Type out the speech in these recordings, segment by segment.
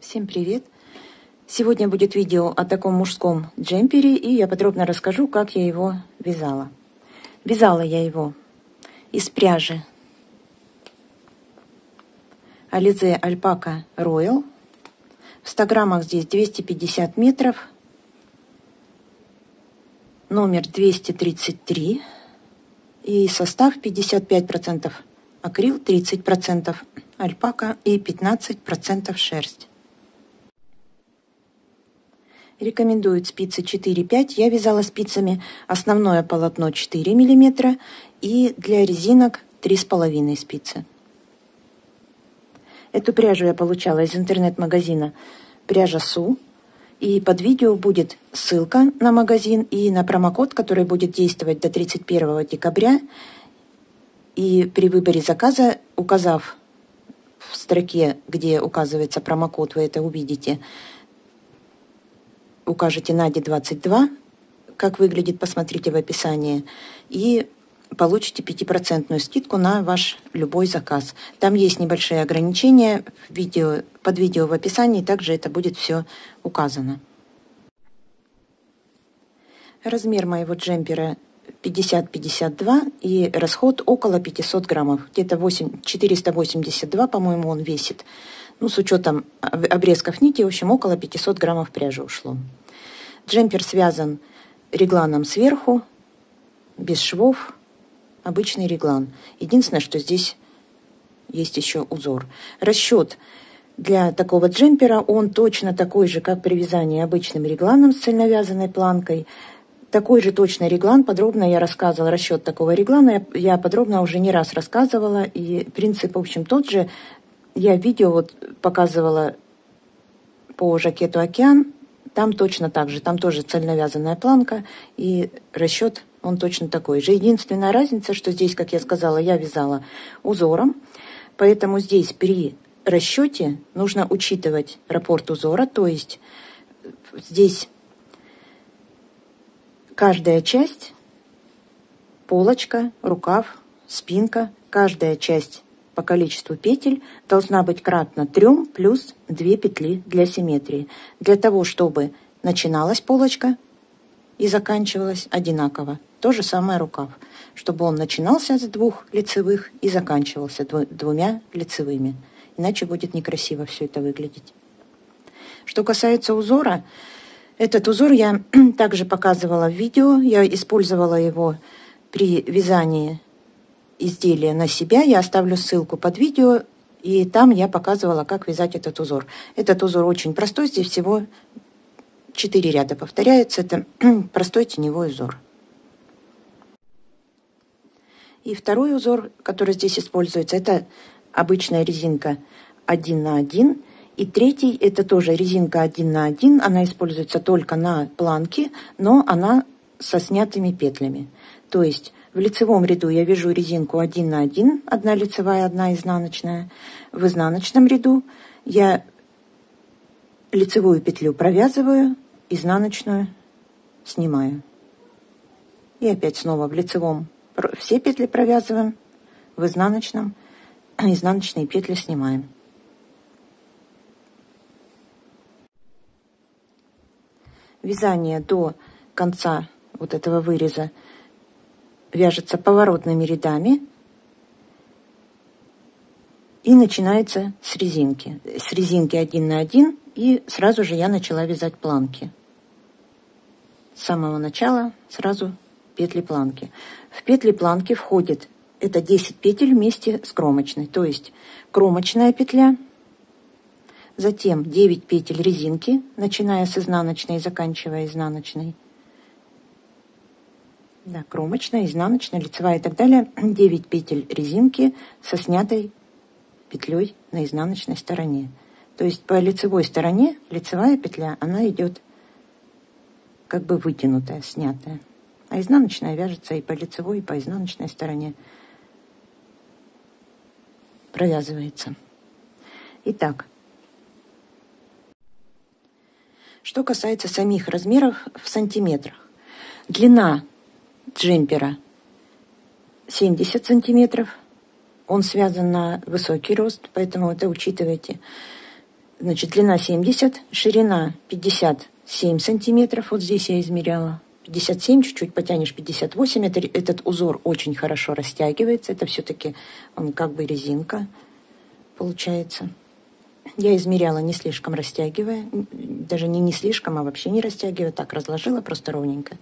Всем привет! Сегодня будет видео о таком мужском джемпере, и я подробно расскажу, как я его вязала. Вязала я его из пряжи Alize Alpaca Royal. В 100 граммах здесь 250 метров. Номер 233. И состав 55% акрил, 30% альпака и 15% шерсть. Рекомендуют спицы 4-5. Я вязала спицами основное полотно 4 мм и для резинок 3,5 спицы. Эту пряжу я получала из интернет-магазина «Пряжа Су». И под видео будет ссылка на магазин и на промокод, который будет действовать до 31 декабря. И при выборе заказа, указав в строке, где указывается промокод, вы это увидите, укажете Наде22, как выглядит, посмотрите в описании, и получите 5% скидку на ваш любой заказ. Там есть небольшие ограничения, под видео в описании также это будет все указано. Размер моего джемпера 50-52 и расход около 500 граммов, где-то 482, по-моему, он весит. Ну, с учетом обрезков нити, в общем, около 500 граммов пряжи ушло. Джемпер связан регланом сверху, без швов, обычный реглан. Единственное, что здесь есть еще узор. Расчет для такого джемпера, он точно такой же, как при вязании обычным регланом с цельновязанной планкой. Такой же точно реглан, подробно я рассказывала, расчет такого реглана я подробно уже не раз рассказывала, и принцип, в общем, тот же. Я в видео вот показывала по жакету «Океан», там точно так же, там тоже цельновязанная планка, и расчет он точно такой же. Единственная разница, что здесь, как я сказала, я вязала узором, поэтому здесь при расчете нужно учитывать раппорт узора, то есть здесь каждая часть, полочка, рукав, спинка, каждая часть по количеству петель должна быть кратно 3 плюс 2 петли для симметрии. Для того, чтобы начиналась полочка и заканчивалась одинаково. То же самое рукав. Чтобы он начинался с 2 лицевых и заканчивался 2 лицевыми. Иначе будет некрасиво все это выглядеть. Что касается узора, этот узор я также показывала в видео. Я использовала его при вязании изделия на себя. Я оставлю ссылку под видео, и там я показывала, как вязать этот узор. Этот узор очень простой, здесь всего 4 ряда повторяется. Это простой теневой узор. И второй узор, который здесь используется, это обычная резинка 1 на 1. И третий, это тоже резинка 1 на 1. Она используется только на планке, но она со снятыми петлями. То есть в лицевом ряду я вяжу резинку 1 на 1, 1 лицевая, 1 изнаночная. В изнаночном ряду я лицевую петлю провязываю, изнаночную снимаю. И опять снова в лицевом все петли провязываем, в изнаночном изнаночные петли снимаем. Вязание до конца вот этого выреза вяжется поворотными рядами и начинается с резинки. С резинки 1 на 1, и сразу же я начала вязать планки. С самого начала сразу петли планки. В петли планки входит это 10 петель вместе с кромочной, то есть кромочная петля, затем 9 петель резинки, начиная с изнаночной и заканчивая изнаночной. Да, кромочная, изнаночная, лицевая и так далее. 9 петель резинки со снятой петлей на изнаночной стороне. То есть по лицевой стороне лицевая петля, она идет как бы вытянутая, снятая. А изнаночная вяжется и по лицевой, и по изнаночной стороне. Провязывается. Итак, что касается самих размеров в сантиметрах. Длина джемпера 70 сантиметров, Он связан на высокий рост, поэтому это учитывайте. Значит, длина 70, ширина 57 сантиметров. Вот здесь я измеряла. 57, чуть-чуть потянешь 58. Этот узор очень хорошо растягивается. Это все-таки он как бы резинка получается. Я измеряла не слишком растягивая. Даже не слишком, а вообще не растягивая. Так разложила просто ровненько.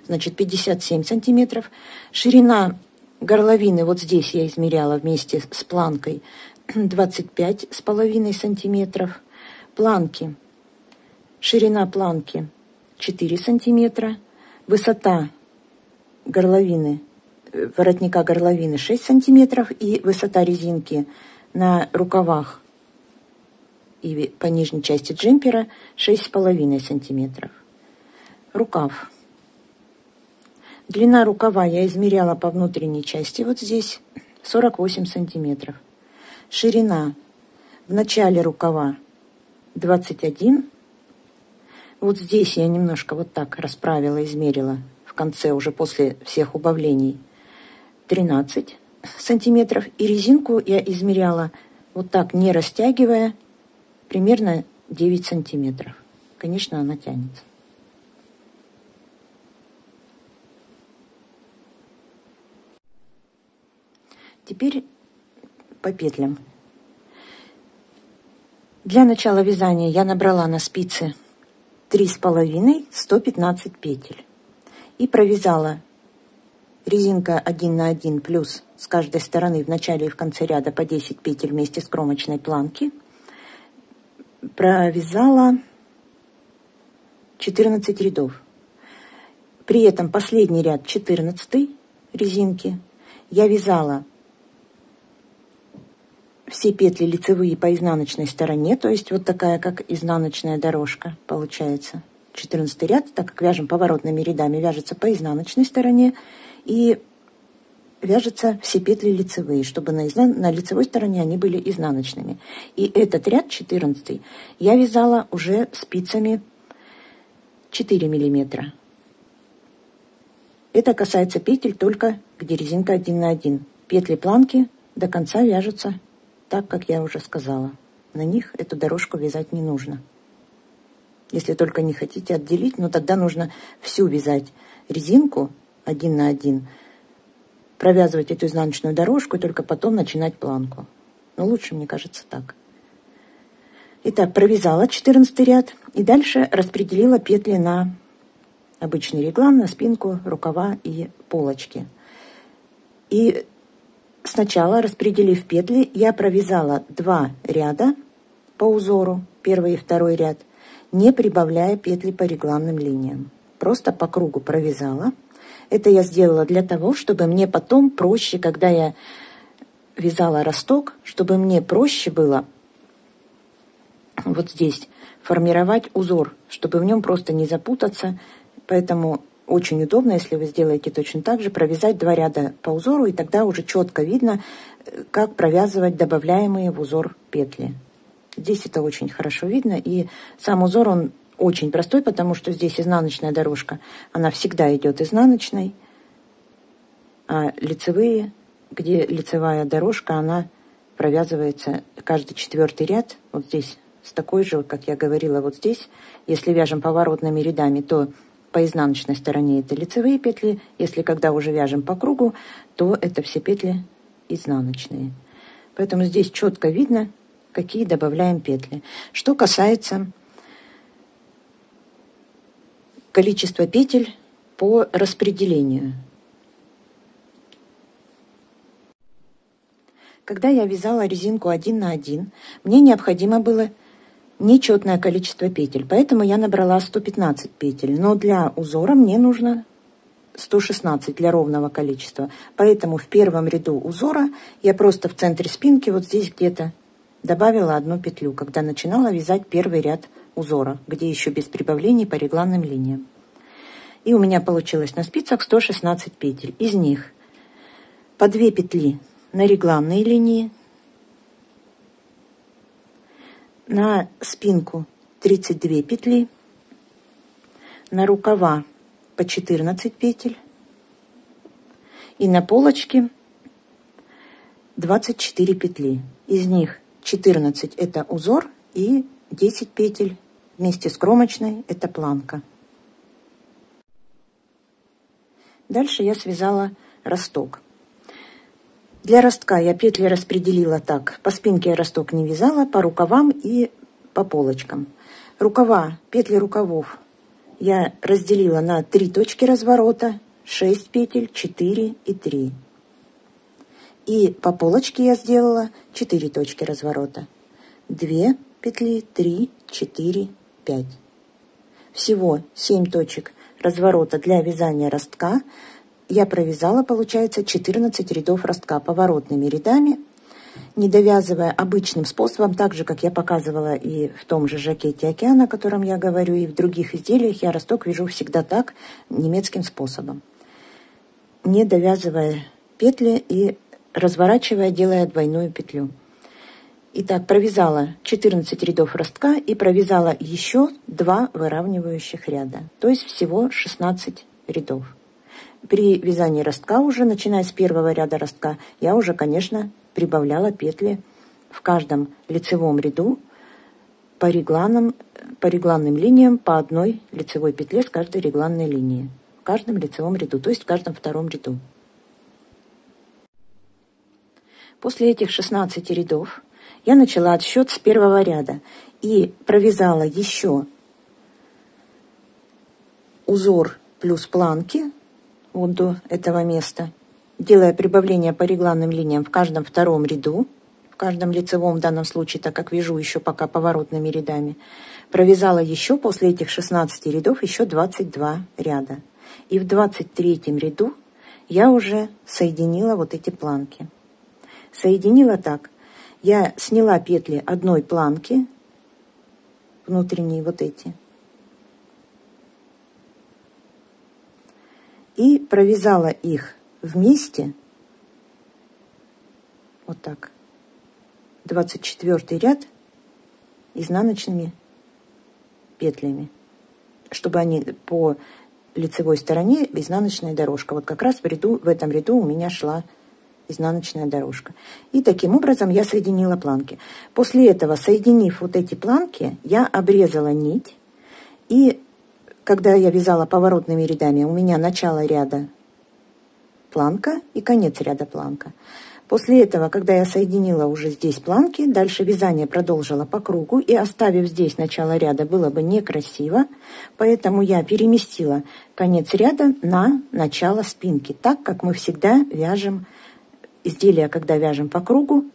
Значит, 57 сантиметров. Ширина горловины, вот здесь я измеряла вместе с планкой, 25,5 сантиметров. Планки. Ширина планки 4 сантиметра. Высота горловины, воротника горловины 6 сантиметров. И высота резинки на рукавах и по нижней части джемпера 6,5 сантиметров. Рукав. Длина рукава я измеряла по внутренней части, вот здесь 48 сантиметров. Ширина в начале рукава 21. Вот здесь я немножко вот так расправила, измерила в конце уже после всех убавлений 13 сантиметров. И резинку я измеряла вот так, не растягивая, примерно 9 сантиметров. Конечно, она тянется. Теперь по петлям. Для начала вязания я набрала на спицы 3,5, 115 петель. И провязала резинка 1 на 1 плюс с каждой стороны в начале и в конце ряда по 10 петель вместе с кромочной планки. Провязала 14 рядов. При этом последний ряд 14 резинки я вязала все петли лицевые по изнаночной стороне, то есть вот такая, как изнаночная дорожка получается. 14 ряд, так как вяжем поворотными рядами, вяжется по изнаночной стороне и вяжутся все петли лицевые, чтобы на лицевой стороне они были изнаночными. И этот ряд 14 я вязала уже спицами 4 миллиметра. Это касается петель только, где резинка 1 на 1. Петли планки до конца вяжутся так, как я уже сказала. На них эту дорожку вязать не нужно. Если только не хотите отделить, но тогда нужно всю вязать резинку 1 на 1, провязывать эту изнаночную дорожку и только потом начинать планку. Но лучше, мне кажется, так. Итак, провязала 14 ряд и дальше распределила петли на обычный реглан, на спинку, рукава и полочки. И сначала, распределив петли, я провязала 2 ряда по узору, первый и второй ряд, не прибавляя петли по регланным линиям. Просто по кругу провязала. Это я сделала для того, чтобы мне потом проще, когда я вязала росток, чтобы мне проще было вот здесь формировать узор, чтобы в нем просто не запутаться. Поэтому очень удобно, если вы сделаете точно так же, провязать 2 ряда по узору, и тогда уже четко видно, как провязывать добавляемые в узор петли. Здесь это очень хорошо видно, и сам узор, он очень простой, потому что здесь изнаночная дорожка, она всегда идет изнаночной, а лицевые, где лицевая дорожка, она провязывается каждый 4-й ряд, вот здесь, с такой же, как я говорила, вот здесь. Если вяжем поворотными рядами, то по изнаночной стороне это лицевые петли. Если когда уже вяжем по кругу, то это все петли изнаночные. Поэтому здесь четко видно, какие добавляем петли. Что касается количества петель по распределению. Когда я вязала резинку 1 на 1, мне необходимо было нечетное количество петель, поэтому я набрала 115 петель, но для узора мне нужно 116 для ровного количества. Поэтому в первом ряду узора я просто в центре спинки, вот здесь где-то, добавила 1 петлю, когда начинала вязать первый ряд узора, где еще без прибавлений по регланным линиям. И у меня получилось на спицах 116 петель. Из них по 2 петли на регланные линии, на спинку 32 петли, на рукава по 14 петель и на полочке 24 петли. Из них 14 это узор и 10 петель вместе с кромочной это планка. Дальше я связала росток. Для ростка я петли распределила так. По спинке я росток не вязала, по рукавам и по полочкам. Рукава, петли рукавов я разделила на 3 точки разворота, 6 петель, 4 и 3. И по полочке я сделала 4 точки разворота. 2 петли, 3, 4, 5. Всего 7 точек разворота для вязания ростка. Я провязала, получается, 14 рядов ростка поворотными рядами, не довязывая обычным способом, так же, как я показывала и в том же жакете «Океан», о котором я говорю, и в других изделиях я росток вяжу всегда так, немецким способом. Не довязывая петли и разворачивая, делая двойную петлю. Итак, провязала 14 рядов ростка и провязала еще 2 выравнивающих ряда, то есть всего 16 рядов. При вязании ростка уже, начиная с первого ряда ростка, я уже, конечно, прибавляла петли в каждом лицевом ряду по регланным линиям по одной лицевой петле с каждой регланной линии. В каждом лицевом ряду, то есть в каждом втором ряду. После этих 16 рядов я начала отсчет с первого ряда и провязала еще узор плюс планки вот до этого места, делая прибавление по регланным линиям в каждом втором ряду, в каждом лицевом в данном случае, так как вяжу еще пока поворотными рядами. Провязала еще после этих 16 рядов еще 22 ряда. И в 23 ряду я уже соединила вот эти планки. Соединила так. Я сняла петли одной планки, внутренние вот эти, и провязала их вместе, вот так, 24 ряд изнаночными петлями, чтобы они по лицевой стороне изнаночная дорожка. Вот как раз в этом ряду у меня шла изнаночная дорожка. И таким образом я соединила планки. После этого, соединив вот эти планки, я обрезала нить. И когда я вязала поворотными рядами, у меня начало ряда планка и конец ряда планка. После этого, когда я соединила уже здесь планки, дальше вязание продолжила по кругу, и оставив здесь начало ряда было бы некрасиво, поэтому я переместила конец ряда на начало спинки, так как мы всегда вяжем изделия, когда вяжем по кругу.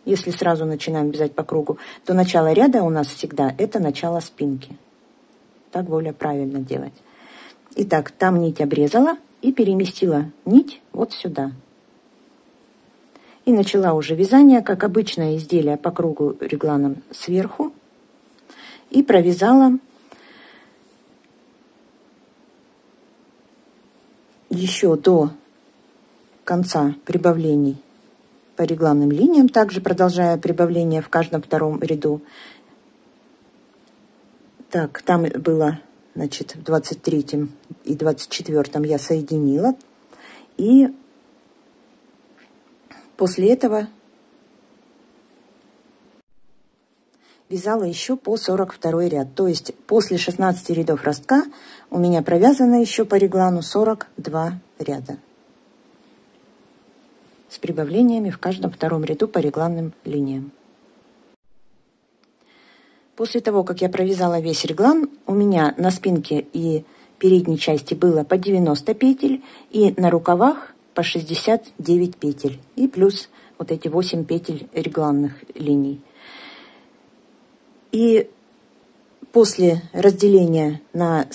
Если сразу начинаем вязать по кругу, то начало ряда у нас всегда это начало спинки. Так более правильно делать. Итак, там нить обрезала и переместила нить вот сюда. И начала уже вязание, как обычное изделие, по кругу регланом сверху. И провязала еще до конца прибавлений по регланным линиям, также продолжая прибавление в каждом втором ряду. Так, там было, значит, в 23 и 24 я соединила. И после этого вязала еще по 42 ряд. То есть после 16 рядов ростка у меня провязано еще по реглану 42 ряда. С прибавлениями в каждом втором ряду по регланным линиям. После того, как я провязала весь реглан, у меня на спинке и передней части было по 90 петель, и на рукавах по 69 петель, и плюс вот эти 8 петель регланных линий. И после разделения на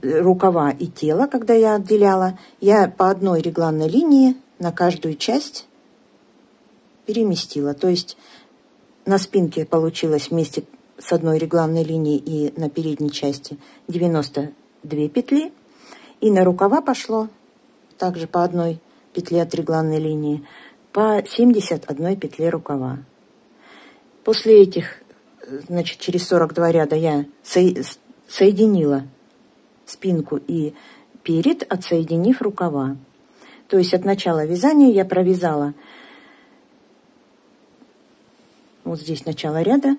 рукава и тело, когда я отделяла, я по одной регланной линии на каждую часть переместила. То есть на спинке получилось вместе с одной регланной линией и на передней части 92 петли. И на рукава пошло также по одной петле от регланной линии по 71 петле рукава. После этих, значит, через 42 ряда я соединила спинку и перед, отсоединив рукава. То есть от начала вязания я провязала вот здесь начало ряда,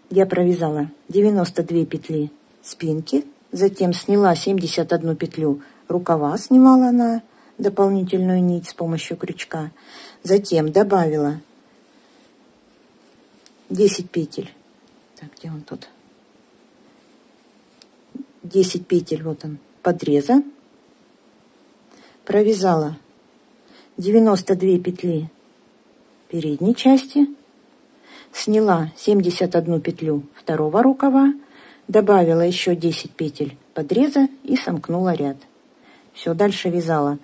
я провязала 92 петли спинки, затем сняла 71 петлю рукава, снимала на дополнительную нить с помощью крючка, затем добавила 10 петель, так, где он тут, 10 петель, вот он, подреза, провязала 92 петли передней части, сняла 71 петлю второго рукава, добавила еще 10 петель подреза и сомкнула ряд. Все, дальше вязала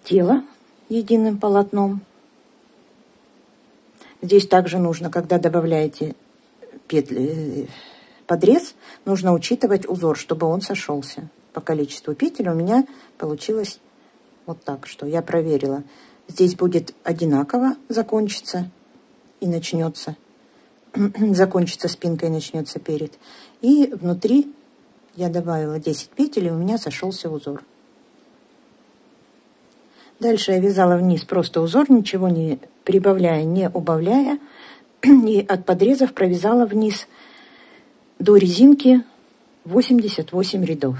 тело единым полотном. Здесь также нужно, когда добавляете петли, подрез, нужно учитывать узор, чтобы он сошелся. По количеству петель у меня получилось вот так, что я проверила. Здесь будет одинаково закончиться и начнется, закончится спинка и начнется перед. И внутри я добавила 10 петель, и у меня сошелся узор. Дальше я вязала вниз просто узор, ничего не прибавляя, не убавляя. И от подрезов провязала вниз до резинки 88 рядов.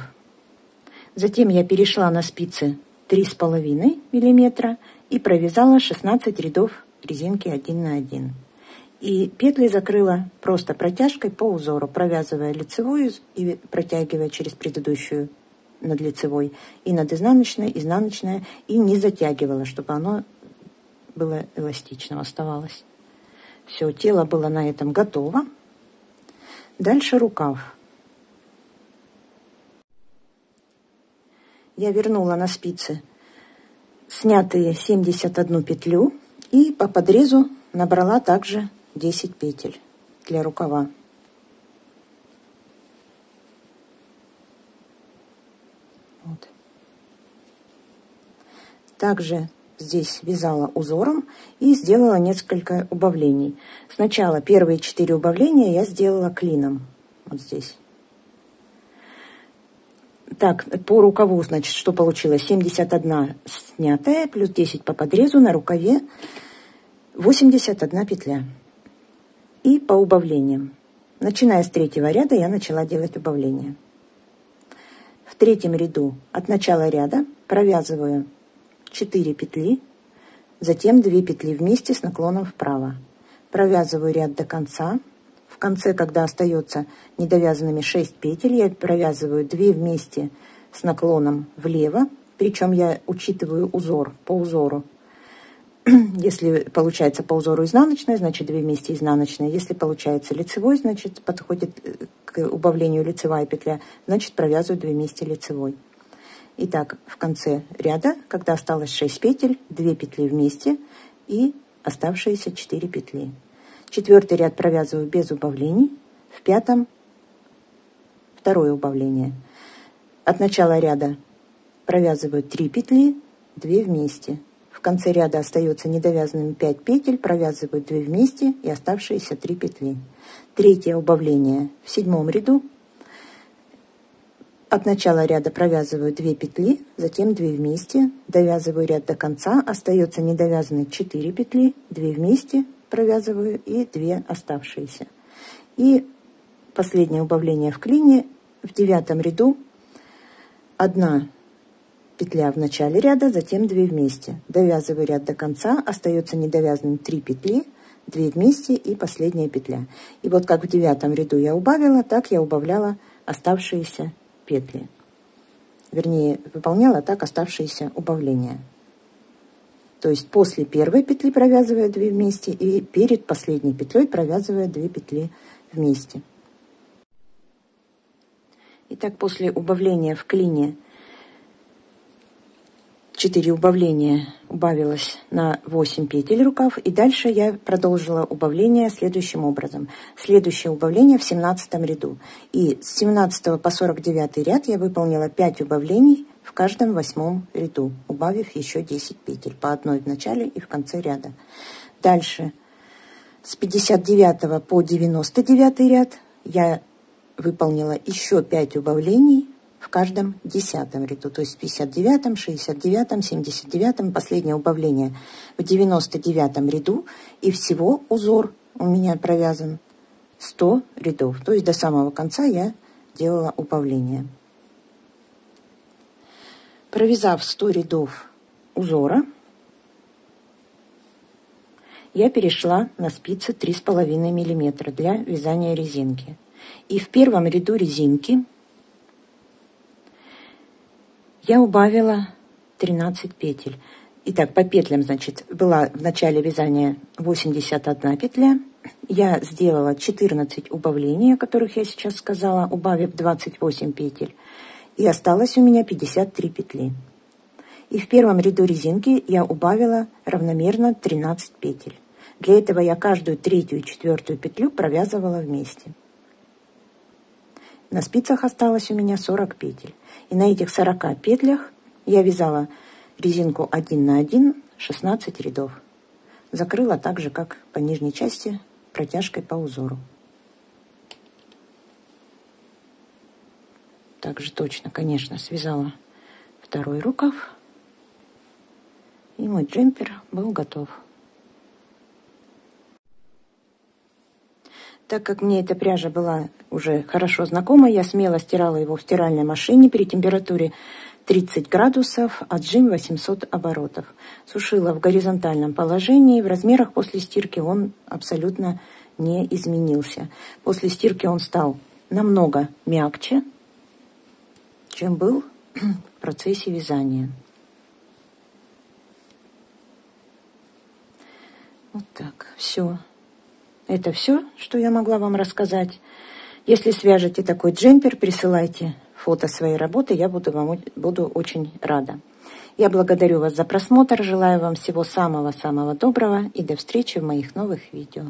Затем я перешла на спицы 3,5 миллиметра и провязала 16 рядов резинки 1 на 1. И петли закрыла просто протяжкой по узору, провязывая лицевую и протягивая через предыдущую над лицевой и над изнаночной, изнаночная, и не затягивала, чтобы оно было эластичным, оставалось. Все, тело было на этом готово. Дальше рукав. Я вернула на спицы снятые 71 петлю и по подрезу набрала также 10 петель для рукава. Вот. Также здесь вязала узором и сделала несколько убавлений. Сначала первые 4 убавления я сделала клином. Вот здесь. Так, по рукаву, значит, что получилось? 71 снятая, плюс 10 по подрезу, на рукаве 81 петля. И по убавлениям. Начиная с 3-го ряда я начала делать убавления. В 3-м ряду от начала ряда провязываю 4 петли, затем 2 петли вместе с наклоном вправо. Провязываю ряд до конца. В конце, когда остается недовязанными 6 петель, я провязываю 2 вместе с наклоном влево, причем я учитываю узор по узору. Если получается по узору изнаночная, значит 2 вместе изнаночная. Если получается лицевой, значит подходит к убавлению лицевая петля, значит провязываю 2 вместе лицевой. Итак, в конце ряда, когда осталось 6 петель, 2 петли вместе и оставшиеся 4 петли. 4-й ряд провязываю без убавлений, в 5-м 2-е убавление. От начала ряда провязываю 3 петли, 2 вместе. В конце ряда остается недовязанными 5 петель, провязываю 2 вместе и оставшиеся 3 петли. 3-е убавление в 7-м ряду. От начала ряда провязываю 2 петли, затем 2 вместе, довязываю ряд до конца, остается недовязанные 4 петли, 2 вместе провязываю и 2 оставшиеся. И последнее убавление в клине в 9-м ряду 1 петля в начале ряда, затем 2 вместе. Довязываю ряд до конца, остается недовязанным 3 петли, 2 вместе и последняя петля. И вот как в 9-м ряду я убавила, так я убавляла оставшиеся петли. Вернее, выполняла так оставшиеся убавления. То есть после первой петли провязывая 2 вместе и перед последней петлей провязывая 2 петли вместе. Итак, после убавления в клине 4 убавления убавилось на 8 петель рукав, и дальше я продолжила убавление следующим образом. Следующее убавление в 17 ряду. И с 17 по 49 ряд я выполнила 5 убавлений в каждом 8 ряду, убавив еще 10 петель, по одной в начале и в конце ряда. Дальше с 59 по 99 ряд я выполнила еще 5 убавлений в каждом 10-м ряду, то есть в 59-м, 69-м, 79-м, последнее убавление в 99-м ряду, и всего узор у меня провязан 100 рядов, то есть до самого конца я делала убавление. Провязав 100 рядов узора, я перешла на спицы 3,5 мм для вязания резинки. И в первом ряду резинки я убавила 13 петель. Итак, по петлям, значит, была в начале вязания 81 петля. Я сделала 14 убавлений, о которых я сейчас сказала, убавив 28 петель. И осталось у меня 53 петли. И в первом ряду резинки я убавила равномерно 13 петель. Для этого я каждую третью и четвертую петлю провязывала вместе. На спицах осталось у меня 40 петель. И на этих 40 петлях я вязала резинку 1 на 1, 16 рядов. Закрыла так же, как по нижней части, протяжкой по узору. Также точно, конечно, связала второй рукав. И мой джемпер был готов. Так как мне эта пряжа была уже хорошо знакома, я смело стирала его в стиральной машине при температуре 30 градусов, отжим 800 оборотов. Сушила в горизонтальном положении. В размерах после стирки он абсолютно не изменился. После стирки он стал намного мягче, чем был в процессе вязания. Вот так, все. Это все, что я могла вам рассказать. Если свяжете такой джемпер, присылайте фото своей работы, я буду очень рада. Я благодарю вас за просмотр, желаю вам всего самого-самого доброго и до встречи в моих новых видео.